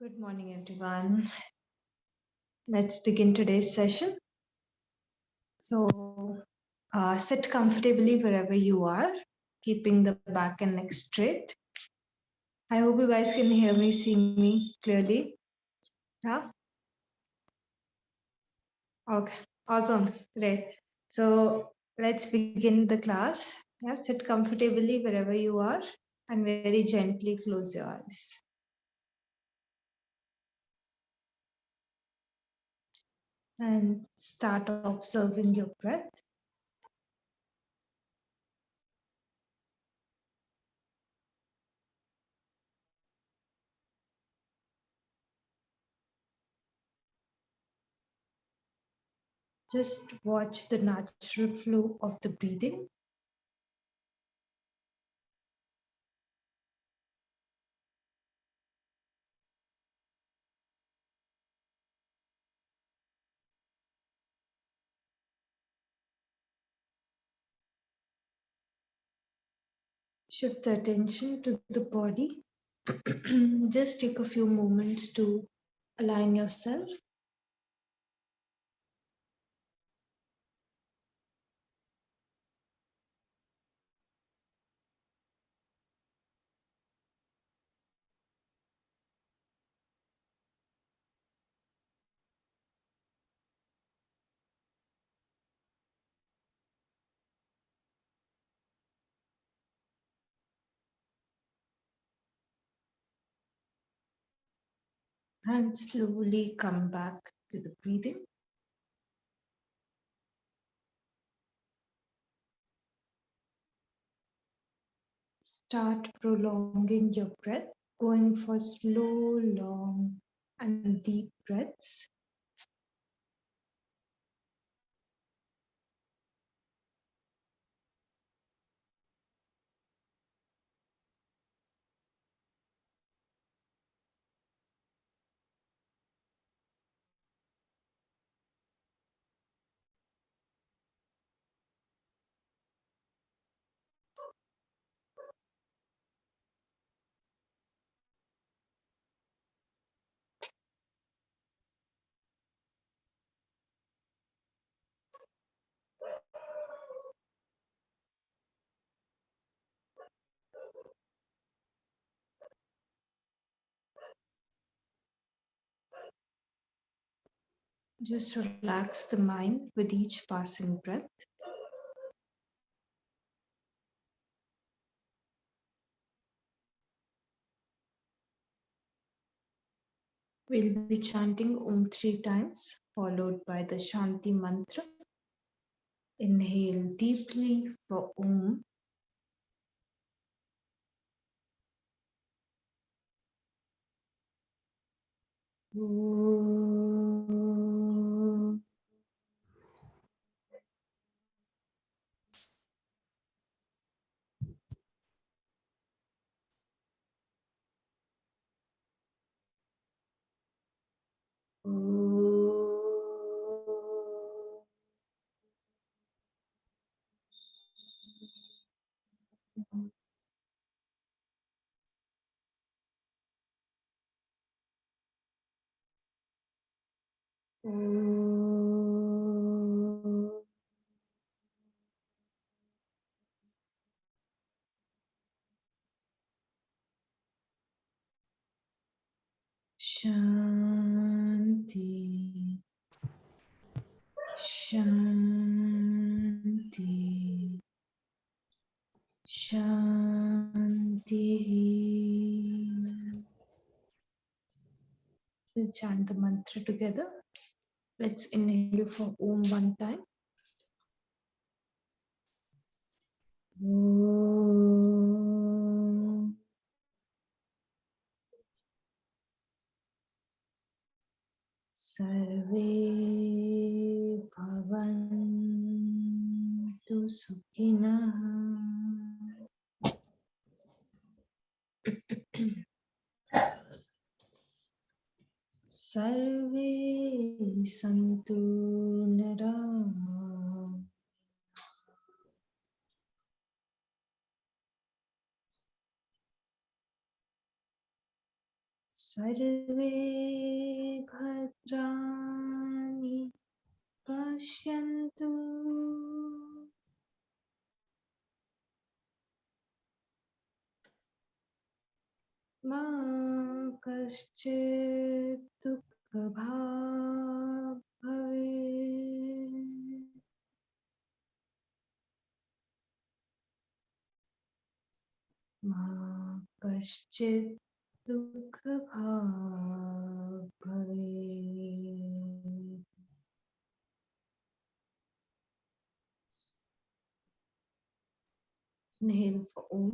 Good morning, everyone. Let's begin today's session. So, sit comfortably wherever you are, keeping the back and neck straight. I hope you guys can hear me, see me clearly. Yeah. Okay. Awesome. Great. So, let's begin the class. Yeah. Sit comfortably wherever you are, and very gently close your eyes. And start observing your breath. Just watch the natural flow of the breathing. Shift the attention to the body. Just take a few moments to align yourself. And slowly come back to the breathing. Start prolonging your breath, going for slow, long, and deep breaths. Just relax the mind with each passing breath. We'll be chanting Om 3 times, followed by the Shanti mantra. Inhale deeply for Om. Om. Om. Shanti, Shanti, Shanti. We'll chant the mantra together. Let's inhale for Om 1 time. Om. Sarve bhavantu sukhinah. Sarve santu niramantu. सर्वे भद्राणि पश्यन्तु मा कश्चित् दुःखभाग् भवेत्। मा कश्चित् दुःखभाग् भवेत्। Inhale for Om.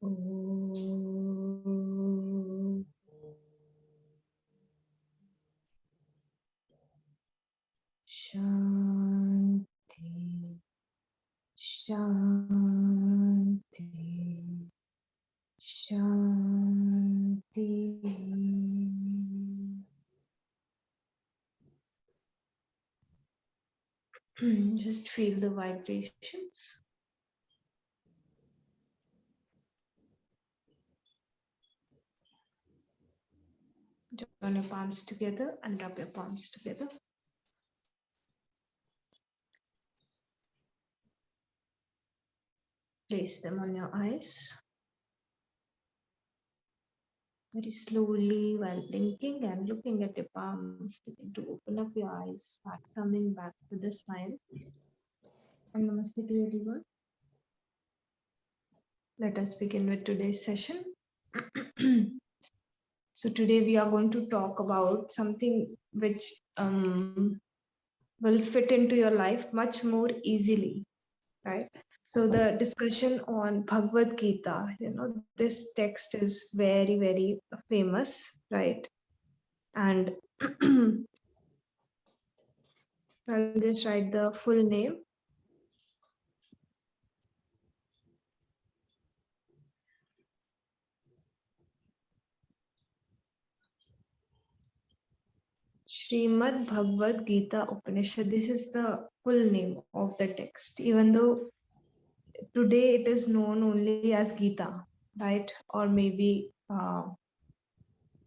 Om. Shanti. Shanti. Shanti. Just feel the vibrations. Join your palms together and rub your palms together. Place them on your eyes. Very slowly, while blinking and looking at your palms, begin to open up your eyes, start coming back to the smile. And namaste to everyone. Let us begin with today's session. So today we are going to talk about something which will fit into your life much more easily, right? So the discussion on Bhagavad Gita, this text is very, very famous, right? And I'll just write the full name. Srimad Bhagavad Gita Upanishad. This is the full name of the text, even though today it is known only as Gita, right? Or maybe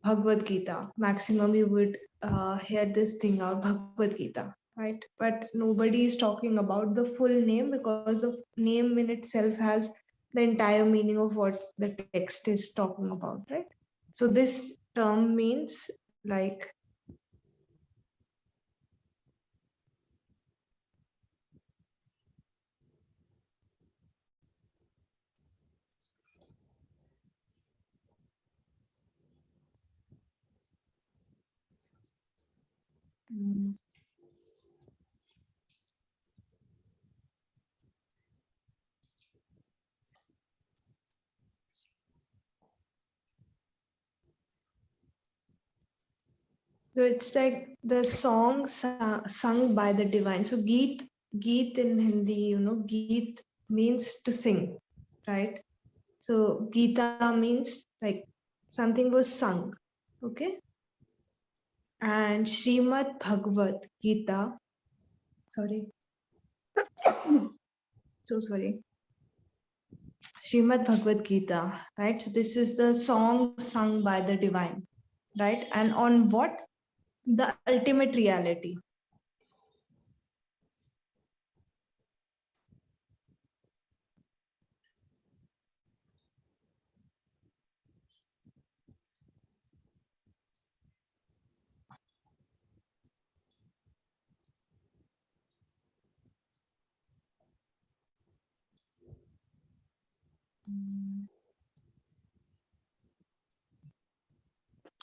Bhagavad Gita. Maximum you would hear this thing out, Bhagavad Gita, right? But nobody is talking about the full name because the name in itself has the entire meaning of what the text is talking about, right? So this term means like so it's like the song sung by the divine. So Geet in Hindi, Geet means to sing, right? So Gita means like something was sung, okay? And Srimad Bhagavad Gita, sorry, so sorry. Srimad Bhagavad Gita, right? So this is the song sung by the divine, right? And on what? The ultimate reality.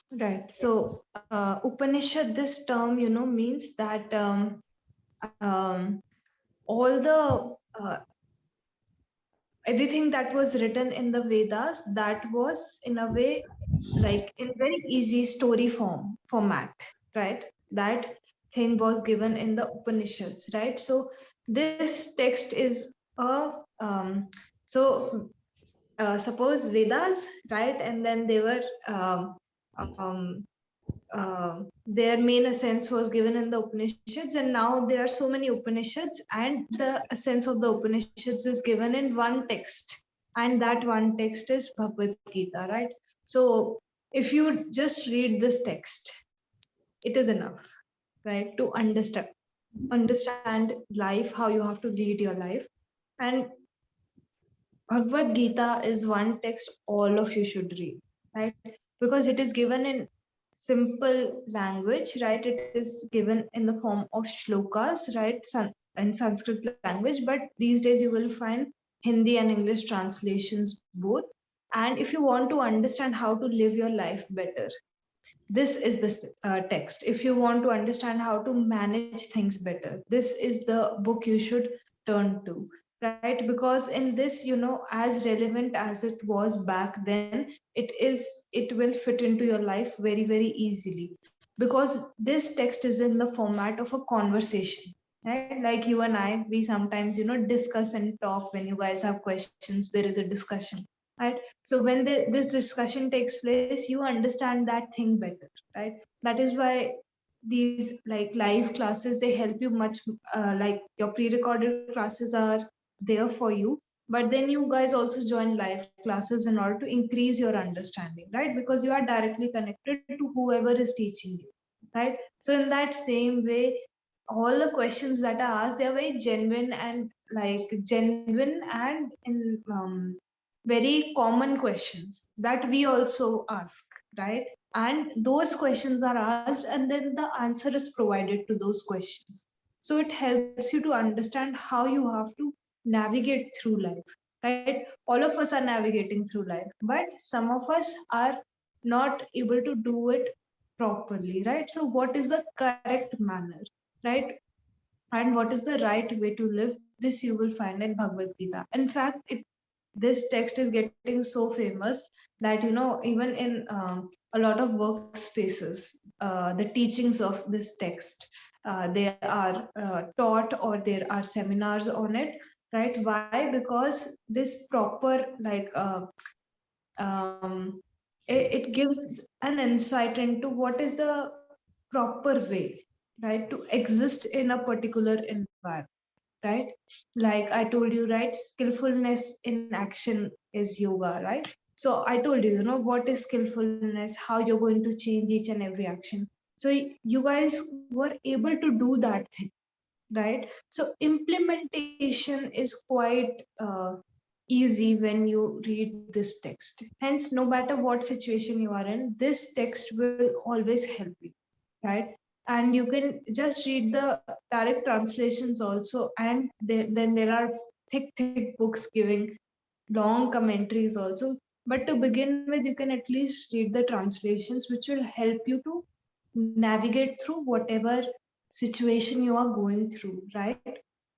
Right. So Upanishad, this term, means that all the everything that was written in the Vedas, that was in a way like in very easy story format, right? That thing was given in the Upanishads, right? So this text is a so suppose Vedas, right? And then they were um, their main essence was given in the Upanishads, and now there are so many Upanishads, and the essence of the Upanishads is given in one text, and that one text is Bhagavad Gita, right? So if you just read this text, it is enough, right, to understand life, how you have to lead your life. And Bhagavad Gita is one text all of you should read, right? Because it is given in simple language, right? It is given in the form of shlokas, right? In Sanskrit language, but these days you will find Hindi and English translations both. And if you want to understand how to live your life better, this is the text. If you want to understand how to manage things better, this is the book you should turn to, right? Because in this, as relevant as it was back then, it will fit into your life very, very easily, because this text is in the format of a conversation, right? Like you and I, we sometimes discuss and talk. When you guys have questions, there is a discussion, right? So when this discussion takes place, you understand that thing better, right? That is why these like live classes, they help you much, like your pre-recorded classes are there for you, but then you guys also join live classes in order to increase your understanding, right? Because you are directly connected to whoever is teaching you, right? So in that same way, all the questions that are asked, they are very genuine and in very common questions that we also ask, right? And those questions are asked, and then the answer is provided to those questions. So it helps you to understand how you have to navigate through life, right? All of us are navigating through life, but some of us are not able to do it properly, right? So what is the correct manner, right? And what is the right way to live, this you will find in Bhagavad Gita. In fact, this text is getting so famous that even in a lot of workspaces, the teachings of this text, they are taught, or there are seminars on it, right? Why? Because this proper um, it gives an insight into what is the proper way, right, to exist in a particular environment, right? Like I told you, right, skillfulness in action is yoga, right? So I told you, what is skillfulness, how you're going to change each and every action. So you guys were able to do that thing, right? So implementation is quite easy when you read this text. Hence, no matter what situation you are in, this text will always help you, right? And you can just read the direct translations also, and then there are thick books giving long commentaries also. But to begin with, you can at least read the translations, which will help you to navigate through whatever situation you are going through, right?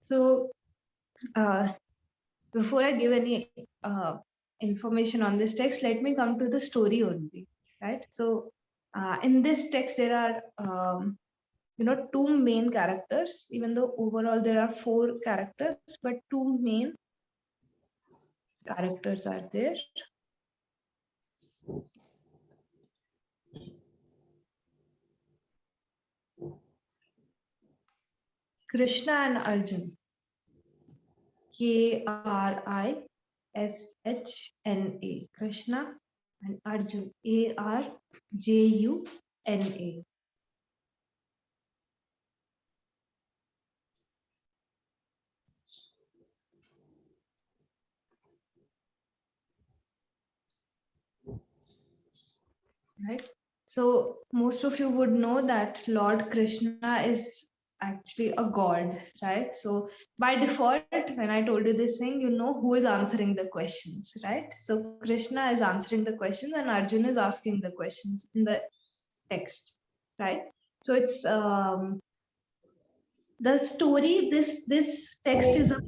So uh, before I give any information on this text, let me come to the story only, right? So in this text, there are two main characters, even though overall there are four characters, but two main characters are there. Krishna and Arjun. Krishna. Krishna and Arjun. Arjuna. Right? So most of you would know that Lord Krishna is actually a god, right? So by default, when I told you this thing, you know who is answering the questions, right? So Krishna is answering the questions and Arjun is asking the questions in the text, right? So it's the story. This text is a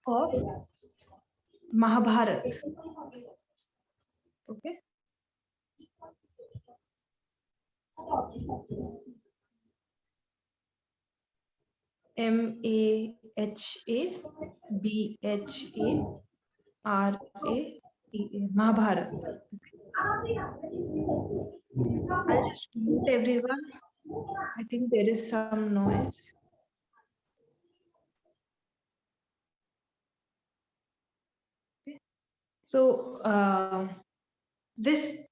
part of Mahabharata. Okay. Mahabharata. Mahabharata. I'll just mute everyone. I think there is some noise. Okay. So this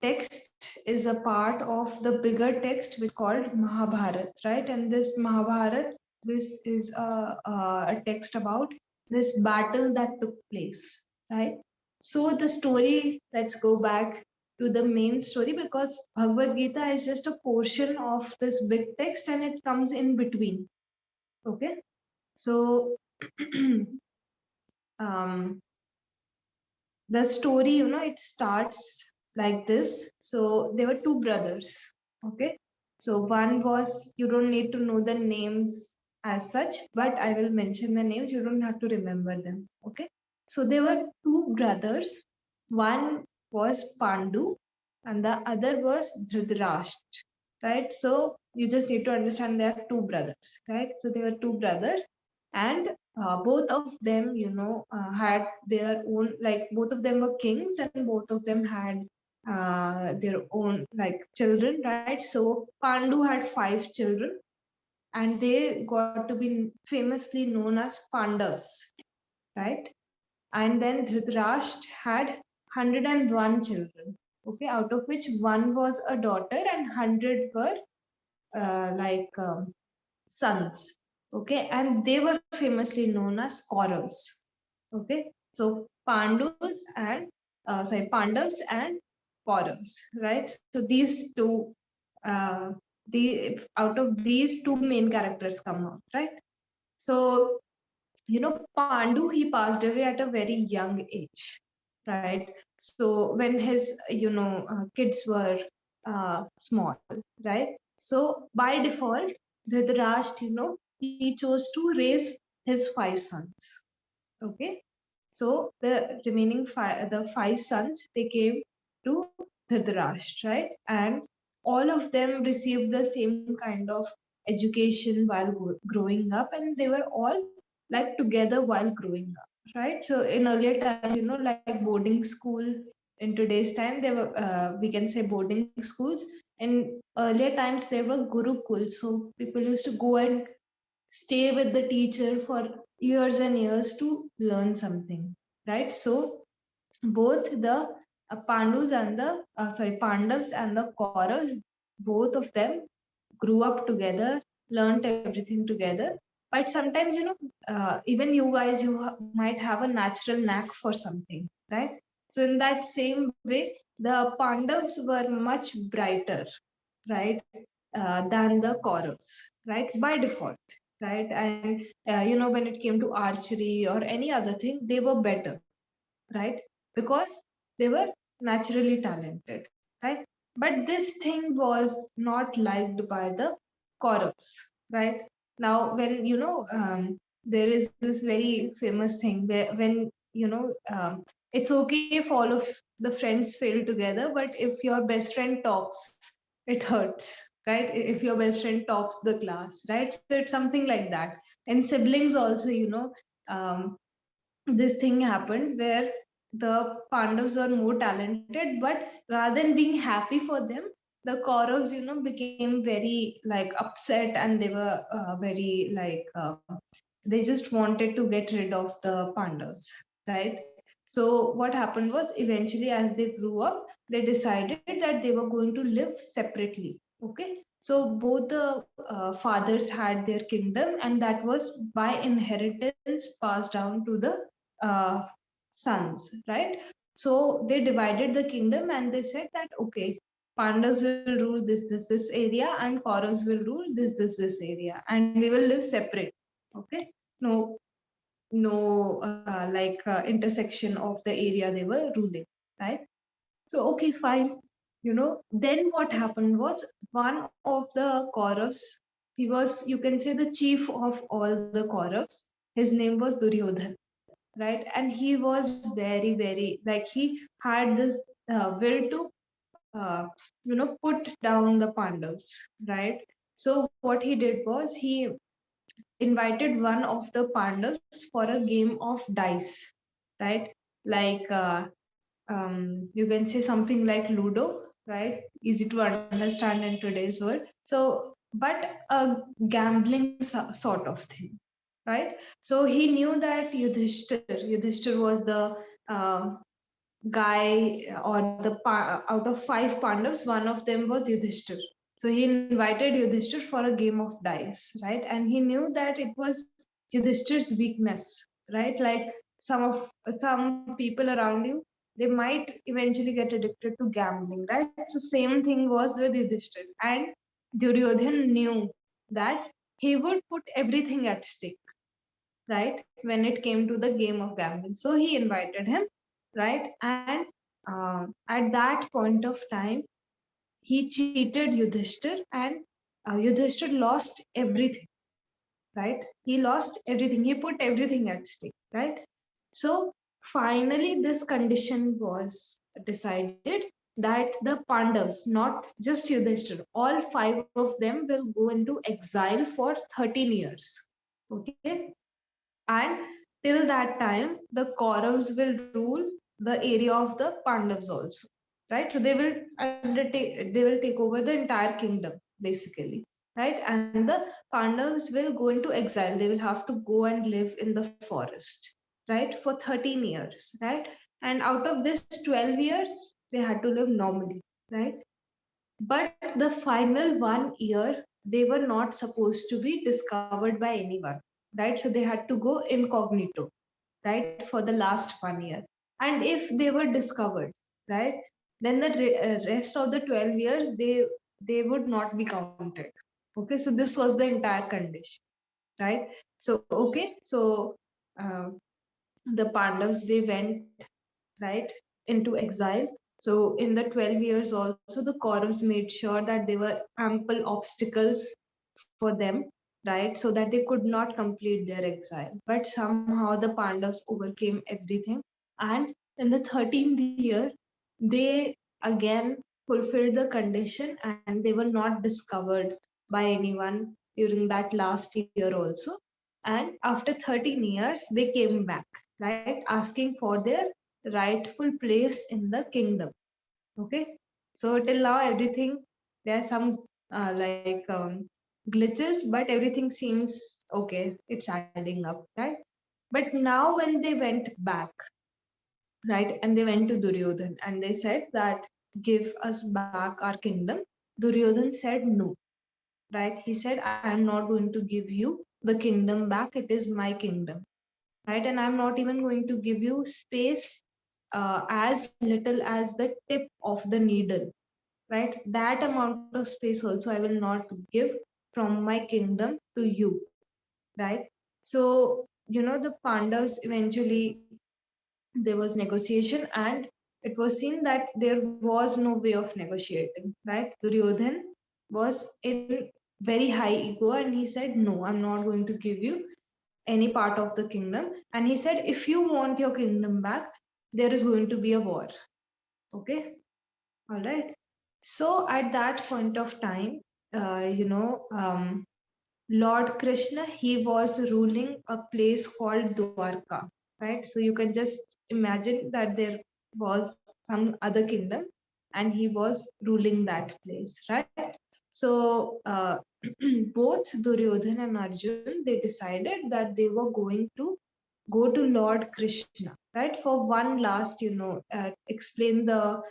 text is a part of the bigger text which is called Mahabharat, right? And this Mahabharat, this is a text about this battle that took place, right? So the story, let's go back to the main story, because Bhagavad Gita is just a portion of this big text and it comes in between. Okay, so um, the story, it starts like this. So there were two brothers. Okay. So one was, you don't need to know the names as such, but I will mention the names. You don't have to remember them. Okay. So there were two brothers. One was Pandu and the other was Dhritarashtra. Right. So you just need to understand there are two brothers. Right. So there were two brothers, and both of them had their own, like both of them were kings and both of them had their own like children, right? So Pandu had 5 children and they got to be famously known as Pandavas, right? And then Dhritarashtra had 101 children, okay, out of which one was a daughter and 100 were sons. Okay, and they were famously known as Kauravas. Okay, so Pandavas and Kauravas, right? So these two, out of these two main characters come out, right? So Pandu, he passed away at a very young age, right? So when his kids were small, right? So by default, Dhritarashtra, he chose to raise his 5 sons. Okay, so the remaining the 5 sons, they came to Dhritarashtra, right? And all of them received the same kind of education while growing up, and they were all like together while growing up, right? So in earlier times, like boarding school, in today's time, they were we can say boarding schools. In earlier times, they were Gurukul, so people used to go and stay with the teacher for years and years to learn something, right? So both the Pandavas and the Kauravas, both of them grew up together, learned everything together. But sometimes, even you guys, might have a natural knack for something, right? So in that same way, the Pandavas were much brighter, right, than the Kauravas, right, by default, right? And when it came to archery or any other thing, they were better, right? Because they were naturally talented, right? But this thing was not liked by the Kauravas, right? Now, when there is this very famous thing where when it's okay if all of the friends fail together, but if your best friend tops, it hurts, right? If your best friend tops the class, right? So it's something like that. And siblings also, this thing happened where the Pandavas were more talented, but rather than being happy for them, the Kauravas, became very like upset, and they were very like they just wanted to get rid of the Pandavas, right? So what happened was, eventually, as they grew up, they decided that they were going to live separately. Okay, so both the fathers had their kingdom, and that was by inheritance passed down to the uh, sons, right? So they divided the kingdom and they said that, okay, Pandavas will rule this area, and Kauravas will rule this area, and we will live separate. Okay, no, no, intersection of the area they were ruling, right? So okay, fine. Then what happened was, one of the Kauravas, he was, you can say, the chief of all the Kauravas. His name was Duryodhan, right? And he was very, very, like, he had this will to put down the Pandavas, right? So what he did was, he invited one of the Pandavas for a game of dice, right? Like you can say something like Ludo, right? Easy to understand in today's world. So, but a gambling sort of thing. right? So he knew that Yudhishthir was the guy, or out of 5 Pandavas, one of them was Yudhishthir. So he invited Yudhishthir for a game of dice, right? And he knew that it was Yudhishthir's weakness, right? Like some people around you, they might eventually get addicted to gambling, right? So same thing was with Yudhishthir. And Duryodhan knew that he would put everything at stake, right, when it came to the game of gambling. So he invited him, right? And at that point of time, he cheated Yudhishthir, and Yudhishthir lost everything, right? He lost everything. He put everything at stake, right? So finally, this condition was decided that the Pandavas, not just Yudhishthir, all 5 of them will go into exile for 13 years. Okay. And till that time, the Kauravas will rule the area of the Pandavas also, right? So they will take over the entire kingdom, basically, right? And the Pandavas will go into exile. They will have to go and live in the forest, right, for 13 years, right? And out of this 12 years, they had to live normally, right? But the final 1 year, they were not supposed to be discovered by anyone, right? So they had to go incognito, right, for the last 1 year. And if they were discovered, right, then the rest of the 12 years, they would not be counted. Okay, so this was the entire condition, right? So, okay, so uh, the Pandavas, they went, right, into exile. So in the 12 years also, the Kauravas made sure that there were ample obstacles for them, right, so that they could not complete their exile. But somehow the Pandavas overcame everything. And in the 13th year, they again fulfilled the condition, and they were not discovered by anyone during that last year also. And after 13 years, they came back, right, asking for their rightful place in the kingdom. Okay. So till now, everything, there are some glitches, but everything seems okay. It's adding up, right? But now, when they went back, right, and they went to Duryodhan and they said that, give us back our kingdom. Duryodhan said no, right? He said, I am not going to give you the kingdom back. It is my kingdom, right? And I'm not even going to give you space as little as the tip of the needle, right? That amount of space also I will not give from my kingdom to you, right? So, the Pandavas eventually, there was negotiation, and it was seen that there was no way of negotiating, right? Duryodhan was in very high ego, and he said, no, I'm not going to give you any part of the kingdom. And he said, if you want your kingdom back, there is going to be a war. Okay. All right. So at that point of time, Lord Krishna, he was ruling a place called Dwarka, right? So you can just imagine that there was some other kingdom, and he was ruling that place, right? So both Duryodhan and Arjun, they decided that they were going to go to Lord Krishna, right? For one last, explain the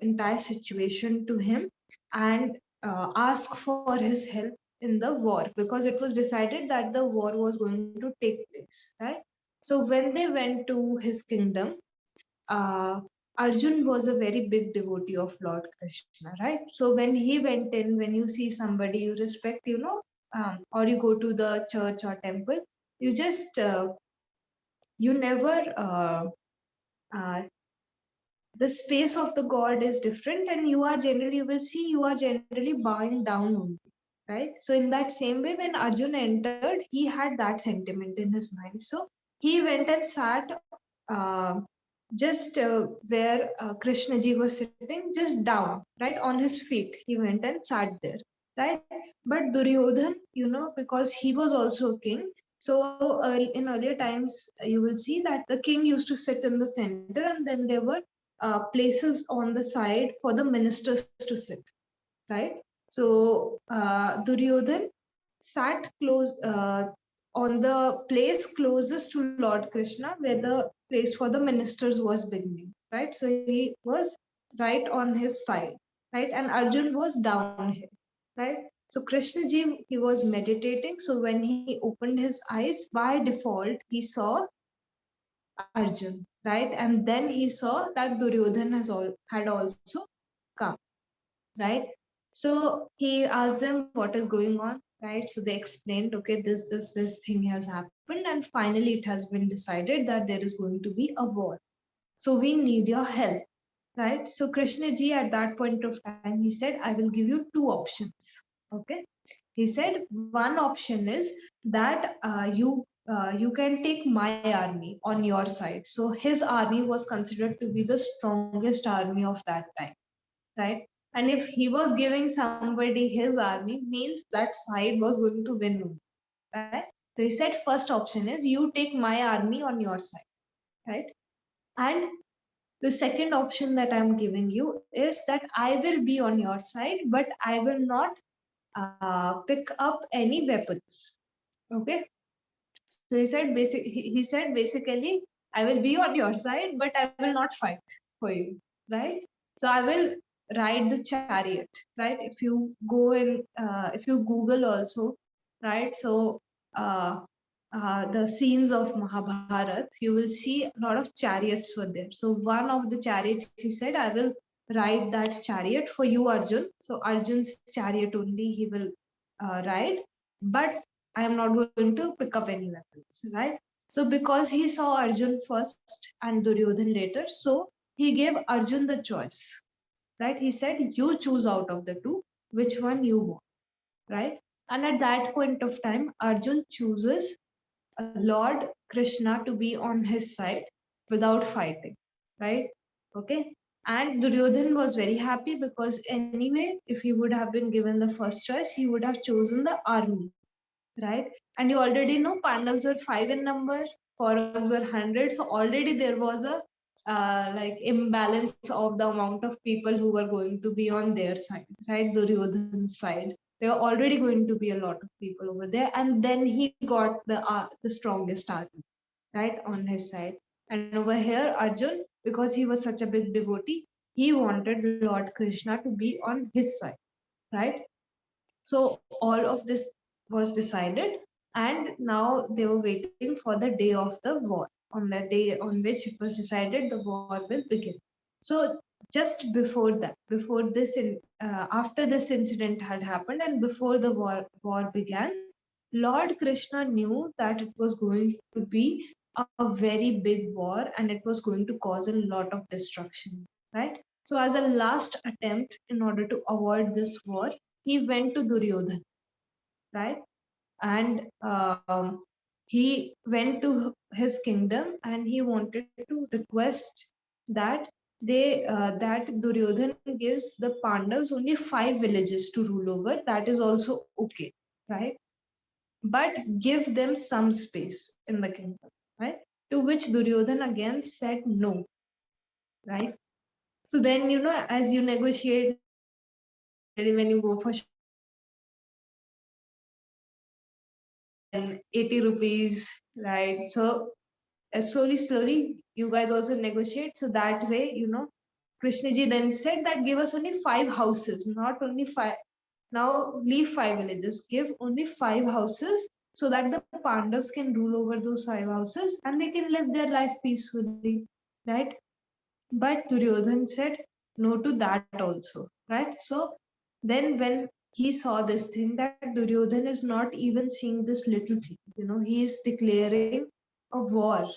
entire situation to him, and ask for his help in the war, because it was decided that the war was going to take place, right? So when they went to his kingdom, uh, Arjun was a very big devotee of Lord Krishna, right? So when he went in, when you see somebody you respect, or you go to the church or temple, you just you never uh, the space of the god is different, and you will see, you are generally bowing down only, right? So in that same way, when Arjun entered, he had that sentiment in his mind. So he went and sat uh, just where Krishna ji was sitting, just down, right, on his feet. He went and sat there, right? But Duryodhan, because he was also a king, so in earlier times, you will see that the king used to sit in the center, and then there were places on the side for the ministers to sit, right? So Duryodhan sat close. on the place closest to Lord Krishna, where the place for the ministers was beginning, right? So he was right on his side, right? And Arjun was down here, right? So Krishna ji, he was meditating. So when he opened his eyes, by default, he saw Arjun, right? And then he saw that Duryodhan had also come, right? So he asked them what is going on, right? So they explained, okay, this thing has happened, and finally it has been decided that there is going to be a war. So we need your help, right? So Krishna ji at that point of time, he said, I will give you two options. Okay. He said one option is that you can take my army on your side. So his army was considered to be the strongest army of that time, right? And if he was giving somebody his army, means that side was going to win, right? So he said, first option is you take my army on your side, right? And the second option that I'm giving you is that I will be on your side, but I will not pick up any weapons. Okay. So he said basically, I will be on your side, but I will not fight for you, right? So I will ride the chariot, right? If you go in, if you Google also, right? So the scenes of Mahabharat, you will see a lot of chariots were there. So one of the chariots, he said, I will ride that chariot for you, Arjun. So Arjun's chariot only he will ride, but I am not going to pick up any weapons, right? So because he saw Arjun first and Duryodhan later, so he gave Arjun the choice, right? He said, you choose out of the two, which one you want, right? And at that point of time, Arjun chooses Lord Krishna to be on his side without fighting, right? Okay. And Duryodhan was very happy because anyway, if he would have been given the first choice, he would have chosen the army, right? And you already know Pandavas were five in number, Kauravas were 100. So already there was a like imbalance of the amount of people who were going to be on their side, right? Duryodhan's side. There were already going to be a lot of people over there, and then he got the strongest army, right, on his side. And over here, Arjun, because he was such a big devotee, he wanted Lord Krishna to be on his side, right? So all of this was decided, and now they were waiting for the day of the war. On the day on which it was decided, the war will begin. So just before that, after this incident had happened, and before the war began, Lord Krishna knew that it was going to be a very big war, and it was going to cause a lot of destruction, right? So as a last attempt, in order to avoid this war, he went to Duryodhan, right? And he went to his kingdom and he wanted to request that that Duryodhan gives the Pandavas only 5 villages to rule over. That is also okay, right? But give them some space in the kingdom, right? To which Duryodhan again said no, right? So then, as you negotiate when you go for and 80 rupees, right? So slowly, you guys also negotiate. So that way, Krishnaji then said that give us only 5 houses, not only five. Now leave 5 villages, give only 5 houses so that the Pandavas can rule over those 5 houses and they can live their life peacefully, right? But Duryodhan said no to that also, right? So then when he saw this thing, that Duryodhan is not even seeing this little thing, he is declaring a war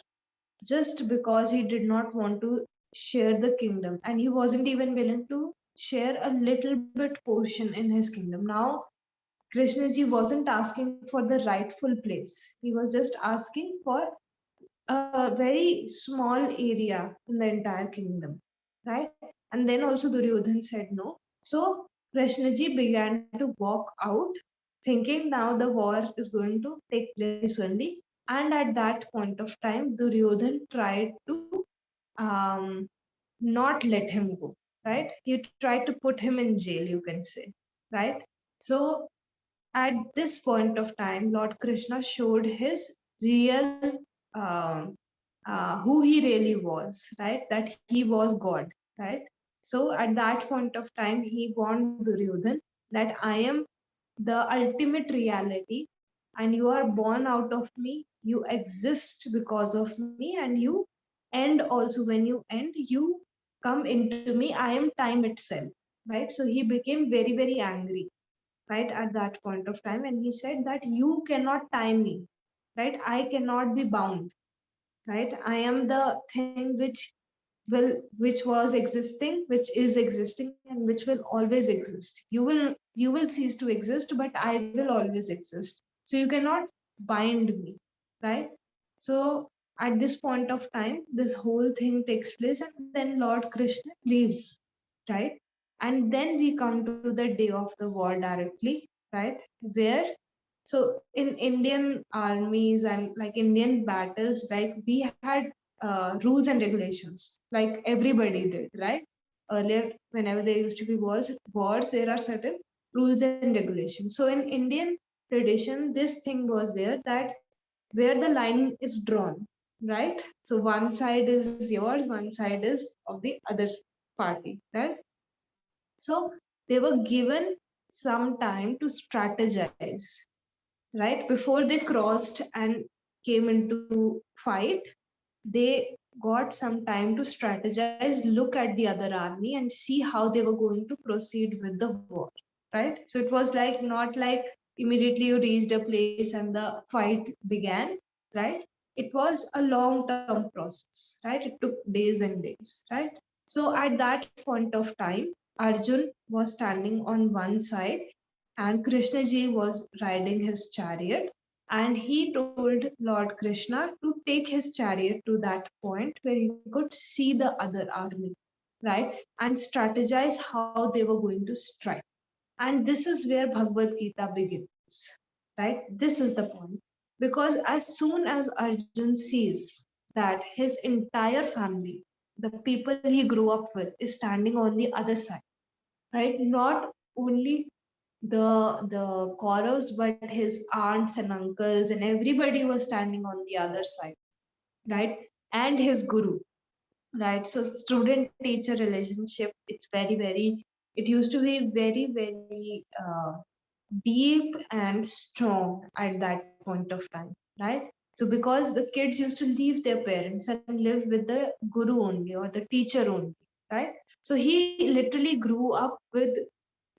just because he did not want to share the kingdom, and he wasn't even willing to share a little bit portion in his kingdom. Now Krishnaji wasn't asking for the rightful place, he was just asking for a very small area in the entire kingdom, right? And then also Duryodhan said no. So Krishnaji began to walk out, thinking now the war is going to take place only. And at that point of time, Duryodhan tried to um, not let him go, right? He tried to put him in jail, you can say, right? So at this point of time, Lord Krishna showed his real who he really was, right? That he was God, right? So at that point of time, he warned Duryodhan that I am the ultimate reality, and you are born out of me. You exist because of me, and you end also. When you end, you come into me. I am time itself, right? So he became very, very angry, right, at that point of time, and he said that you cannot tie me, right? I cannot be bound, right? I am the thing which was existing, which is existing, and which will always exist. You will cease to exist, but I will always exist. So you cannot bind me, right? So at this point of time, this whole thing takes place, and then Lord Krishna leaves, right? And then we come to the day of the war directly, right? Where, so in Indian armies and like Indian battles, like we had rules and regulations, like everybody did, right? Earlier, whenever there used to be wars, there are certain rules and regulations. So in Indian tradition, this thing was there, that where the line is drawn, right? So one side is yours, one side is of the other party, right? So they were given some time to strategize, right? Before they crossed and came into fight, they got some time to strategize, look at the other army, and see how they were going to proceed with the war, right? So it was like not like immediately you reached a place and the fight began, right? It was a long term process, right? It took days and days, right? So at that point of time, Arjun was standing on one side and Krishnaji was riding his chariot, and he told Lord Krishna to take his chariot to that point where he could see the other army, right? And strategize how they were going to strike. And this is where Bhagavad Gita begins, right? This is the point. Because as soon as Arjun sees that his entire family, the people he grew up with, is standing on the other side, right? Not only the Kauravas, but his aunts and uncles and everybody was standing on the other side, right? And his guru, right? So student teacher relationship, it's very, very, it used to be very, very deep and strong at that point of time, right? So because the kids used to leave their parents and live with the guru only or the teacher only, right? So he literally grew up with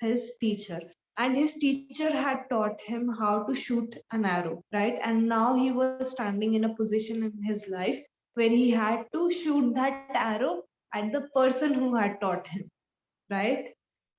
his teacher, and his teacher had taught him how to shoot an arrow, right? And now he was standing in a position in his life where he had to shoot that arrow at the person who had taught him, right?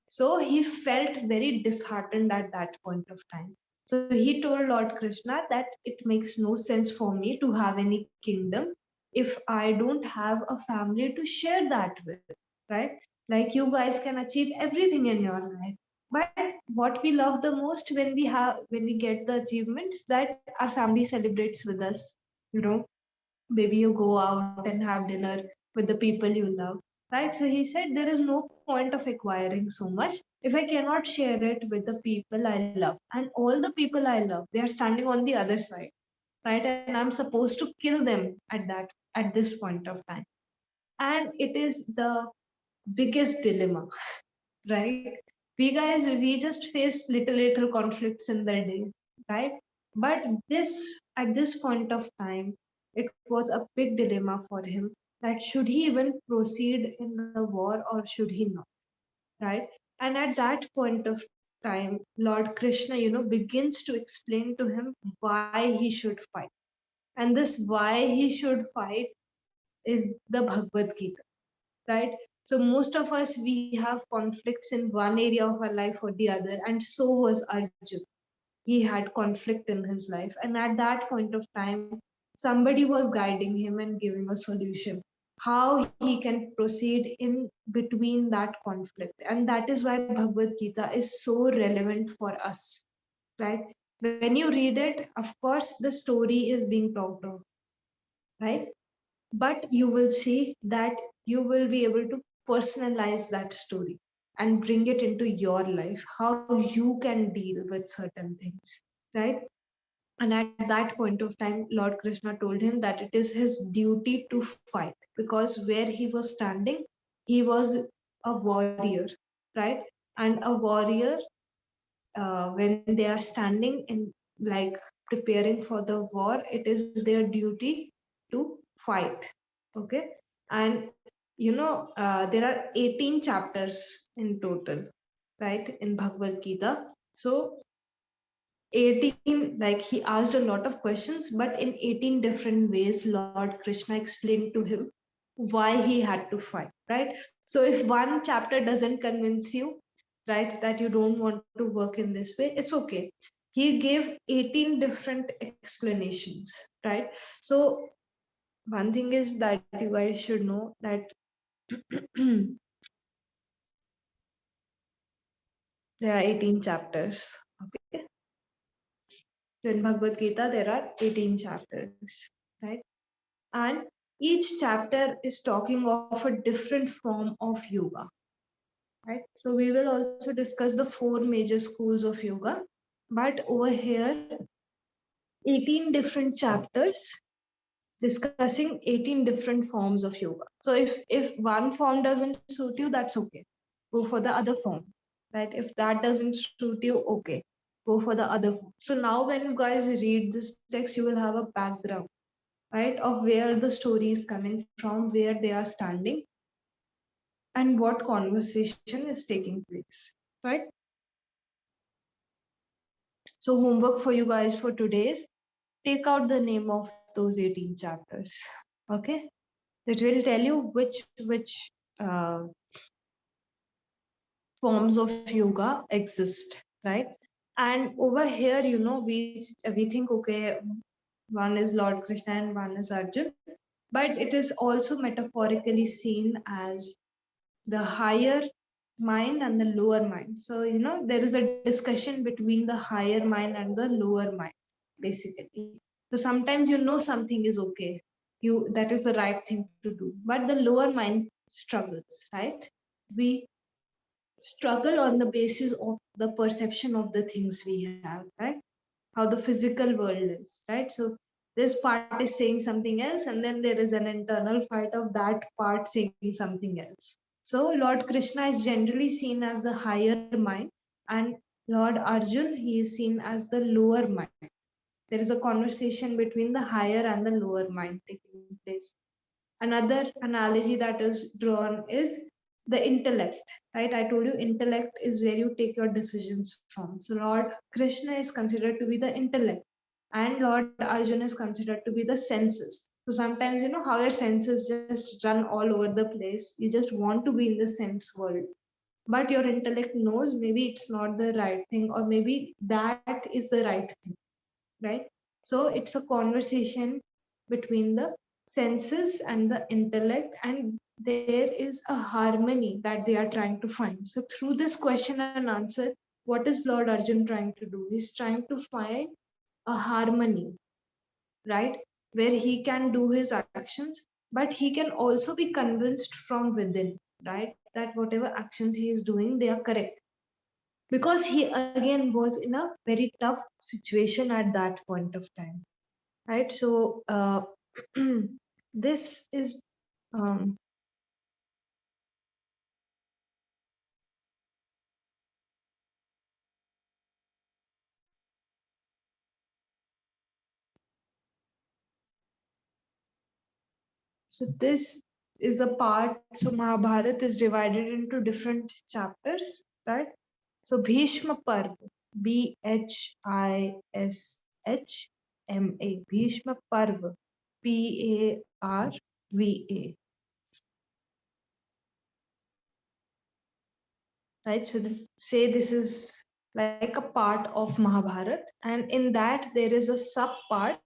So he felt very disheartened at that point of time. So he told Lord Krishna that it makes no sense for me to have any kingdom if I don't have a family to share that with, right? Like you guys can achieve everything in your life. But what we love the most when we get the achievements, that our family celebrates with us, you know, maybe you go out and have dinner with the people you love, right? So he said there is no point of acquiring so much if I cannot share it with the people I love, and all the people I love, they are standing on the other side, right? And I'm supposed to kill them at this point of time. And it is the biggest dilemma, right? We just face little conflicts in the day, right? But this at this point of time, it was a big dilemma for him, that should he even proceed in the war or should he not, right? And at that point of time, Lord Krishna, begins to explain to him why he should fight. And this why he should fight is the Bhagavad Gita, right? So most of us, we have conflicts in one area of our life or the other, and so was Arjun. He had conflict in his life, and at that point of time, somebody was guiding him and giving a solution how he can proceed in between that conflict. And that is why Bhagavad Gita is so relevant for us, right? When you read it, of course the story is being talked of, right? But you will see that you will be able to personalize that story. and bring it into your life, how you can deal with certain things, right? And at that point of time, Lord Krishna told him that it is his duty to fight, because where he was standing, he was a warrior, right? And a warrior, when they are standing in, like, preparing for the war, it is their duty to fight. Okay. And there are 18 chapters in total, right, in Bhagavad Gita. So 18, like, he asked a lot of questions, but in 18 different ways Lord Krishna explained to him why he had to fight, right? So if one chapter doesn't convince you, right, that you don't want to work in this way, it's okay. He gave 18 different explanations, right? So one thing is that you guys should know that there are 18 chapters. Okay. So in Bhagavad Gita, there are 18 chapters, right? And each chapter is talking of a different form of yoga, right? So we will also discuss the four major schools of yoga, but over here, 18 different chapters discussing 18 different forms of yoga. So if one form doesn't suit you, that's okay. Go for the other form, right? If that doesn't suit you, okay, go for the other form. So now when you guys read this text, you will have a background, right, of where the story is coming from, where they are standing, and what conversation is taking place, right? So homework for you guys for today is take out the name of those 18 chapters. Okay, it will tell you which uh, forms of yoga exist, right? And over here, we think, okay, one is Lord Krishna and one is Arjun, but it is also metaphorically seen as the higher mind and the lower mind. So, there is a discussion between the higher mind and the lower mind, basically. So sometimes something is okay, that is the right thing to do, but the lower mind struggles, right? We struggle on the basis of the perception of the things we have, right? How the physical world is, right? So this part is saying something else, and then there is an internal fight of that part saying something else. So Lord Krishna is generally seen as the higher mind, and Lord Arjun, he is seen as the lower mind. There is a conversation between the higher and the lower mind taking place. Another analogy that is drawn is the intellect, right? I told you intellect is where you take your decisions from. So Lord Krishna is considered to be the intellect, and Lord Arjuna is considered to be the senses. So sometimes, how your senses just run all over the place. You just want to be in the sense world, but your intellect knows maybe it's not the right thing, or maybe that is the right thing, right? So it's a conversation between the senses and the intellect, and there is a harmony that they are trying to find. So through this question and answer, what is Lord Arjun trying to do? He's trying to find a harmony, right, where he can do his actions, but he can also be convinced from within, right, that whatever actions he is doing, they are correct, because he again was in a very tough situation at that point of time, right? So this is um, so this is a part. So Mahabharat is divided into different chapters, right? So Bhishma Parv, Bhishma, Bhishma Parv, Parva, right? So say this is like a part of Mahabharat, and in that there is a sub part.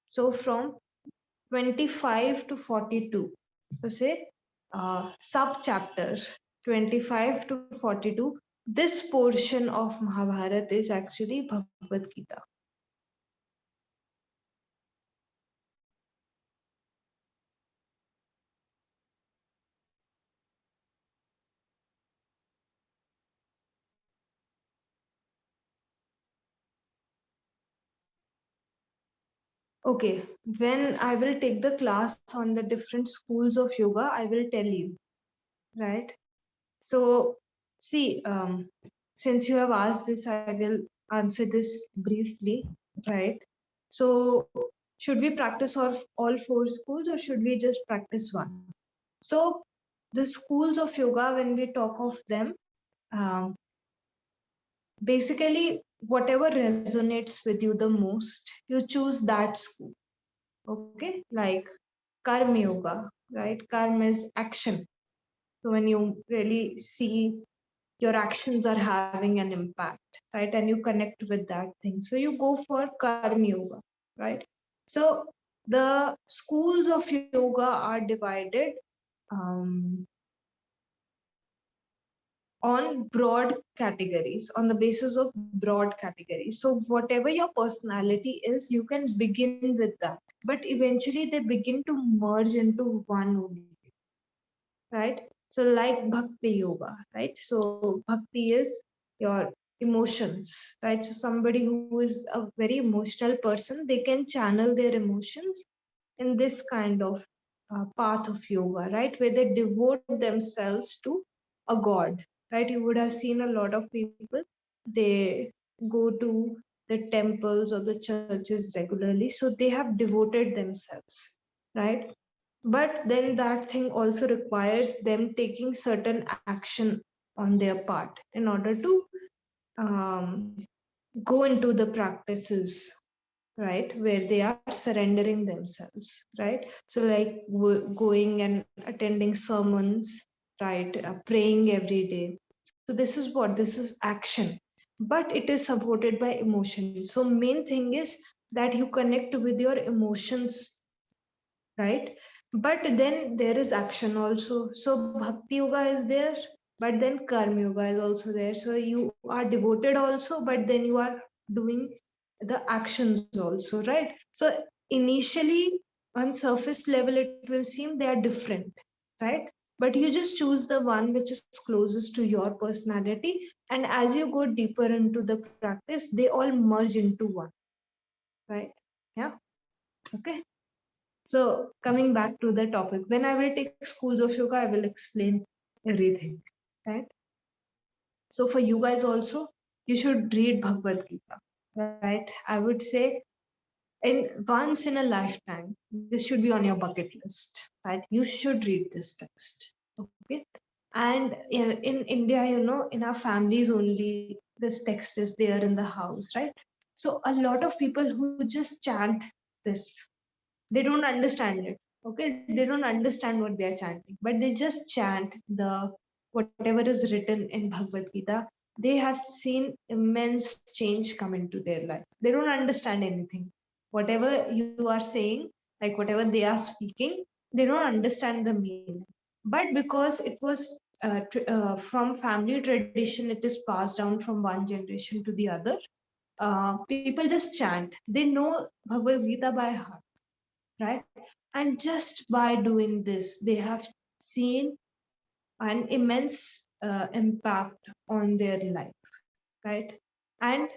So from 25 to 42. So say sub chapter 25 to 42. This portion of Mahabharata is actually Bhagavad Gita. Okay, when I will take the class on the different schools of yoga, I will tell you, right? So, see, since you have asked this, I will answer this briefly, right? So, should we practice all four schools or should we just practice one? So, the schools of yoga, when we talk of them, um, basically, whatever resonates with you the most, you choose that school. Okay, like karma yoga, right? Karma is action. So when you really see your actions are having an impact, right? And you connect with that thing. So you go for karma yoga, right? So the schools of yoga are divided um, on broad categories, on the basis of broad categories. So whatever your personality is, you can begin with that. But eventually they begin to merge into one only, right? So like bhakti yoga, right? So bhakti is your emotions, right? So somebody who is a very emotional person, they can channel their emotions in this kind of path of yoga, right? Where they devote themselves to a god, right? You would have seen a lot of people, they go to the temples or the churches regularly, so they have devoted themselves, right? But then that thing also requires them taking certain action on their part in order to um, go into the practices, right, where they are surrendering themselves, right? So like going and attending sermons, right, praying every day. So this is what, this is action, but it is supported by emotion. So main thing is that you connect with your emotions, right? But then there is action also. So bhakti yoga is there, but then karma yoga is also there. So you are devoted also, but then you are doing the actions also, right? So initially on surface level it will seem they are different, right? But you just choose the one which is closest to your personality, and as you go deeper into the practice they all merge into one, right? Yeah. Okay. So coming back to the topic, when I will take schools of yoga, I will explain everything, right? So for you guys also, you should read Bhagavad Gita, right? I would say in once in a lifetime, this should be on your bucket list, right? You should read this text, okay? And in India, you know, in our families only, this text is there in the house, right? So a lot of people who just chant this, they don't understand it, okay? They don't understand what they are chanting, but they just chant the whatever is written in Bhagavad Gita. They have seen immense change come into their life. They don't understand anything, whatever you are saying, like whatever they are speaking, they don't understand the meaning. But because it was from family tradition, it is passed down from one generation to the other. People just chant, they know Bhagavad Gita by heart, right? And just by doing this, they have seen an immense impact on their life, right? And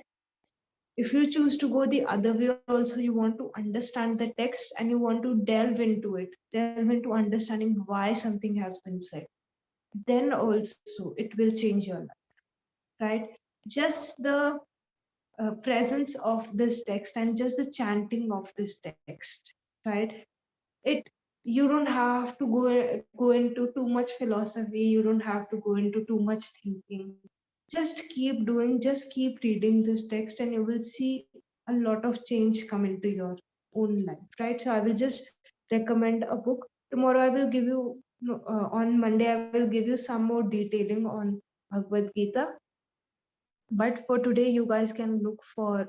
if you choose to go the other way, also, you want to understand the text and you want to delve into it, delve into understanding why something has been said, then also it will change your life, right? Just the presence of this text and just the chanting of this text, right? It, you don't have to go into too much philosophy, you don't have to go into too much thinking. Just keep doing, just keep reading this text and you will see a lot of change come into your own life, right? So I will just recommend a book. Tomorrow I will give you, no, on Monday I will give you some more detailing on Bhagavad Gita, but for today you guys can look for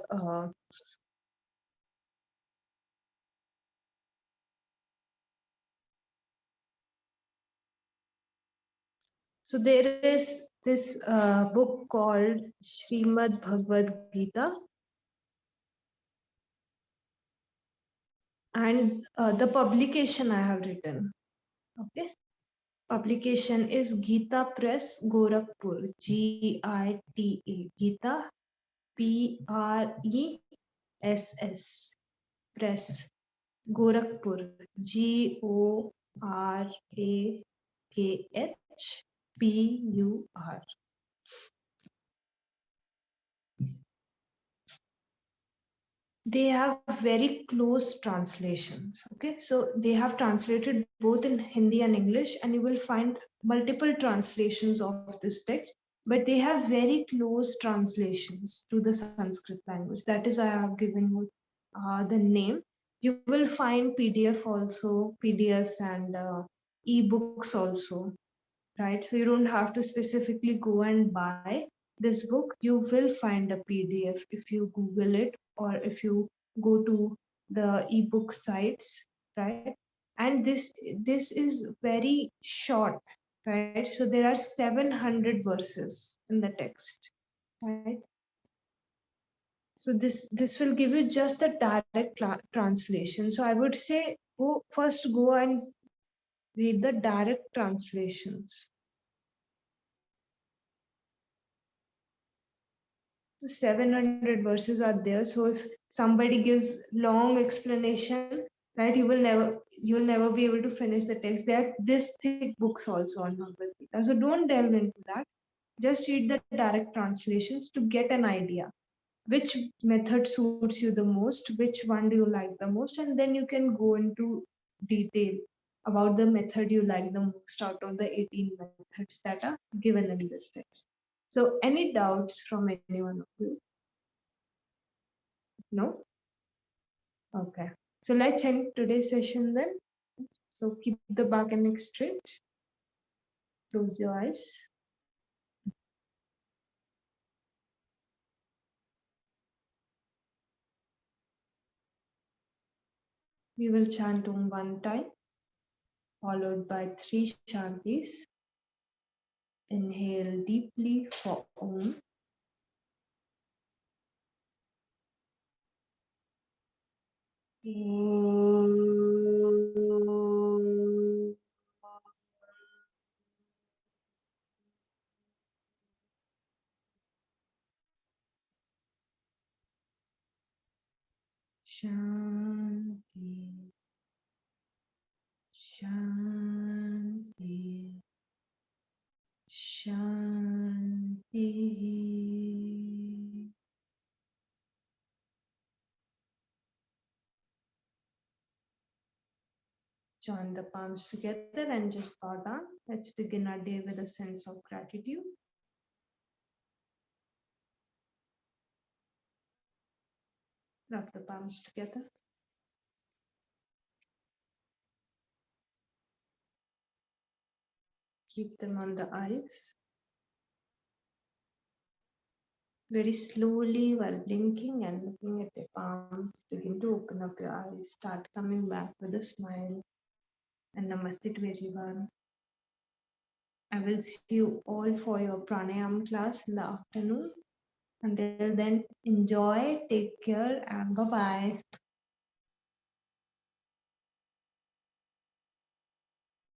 so there is this book called Srimad Bhagavad Gita, and the publication I have written. Okay, publication is Gita Press Gorakhpur, GITA, Gita, PRESS. Press, Gorakhpur, Gorakhpur. They have very close translations. Okay, so they have translated both in Hindi and English, and you will find multiple translations of this text, but they have very close translations to the Sanskrit language. That is why I have given you the name. You will find PDF also, PDFs and ebooks also, right? So you don't have to specifically go and buy this book. You will find a PDF if you Google it, or if you go to the ebook sites, right? And this is very short, right? So there are 700 verses in the text, right? So this will give you just a direct translation. So I would say go and read the direct translations. 700 verses are there, so if somebody gives long explanation, right, you'll never be able to finish the text. There are this thick books also on Bhagavad Gita, so don't delve into that. Just read the direct translations to get an idea which method suits you the most, which one do you like the most, and then you can go into detail about the method you like the most out of the 18 methods that are given in this text. So any doubts from anyone of you? No? Okay. So let's end today's session then. So keep the back and neck straight. Close your eyes. We will chant Om one time, followed by 3 Shantis. Inhale deeply for Om. Shanti, Shanti, Shanti. Join the palms together and just bow down. Let's begin our day with a sense of gratitude. Rub the palms together. Keep them on the eyes. Very slowly, while blinking and looking at your palms, begin to open up your eyes. Start coming back with a smile. And namaste to everyone. I will see you all for your pranayam class in the afternoon. Until then, enjoy, take care, and bye bye.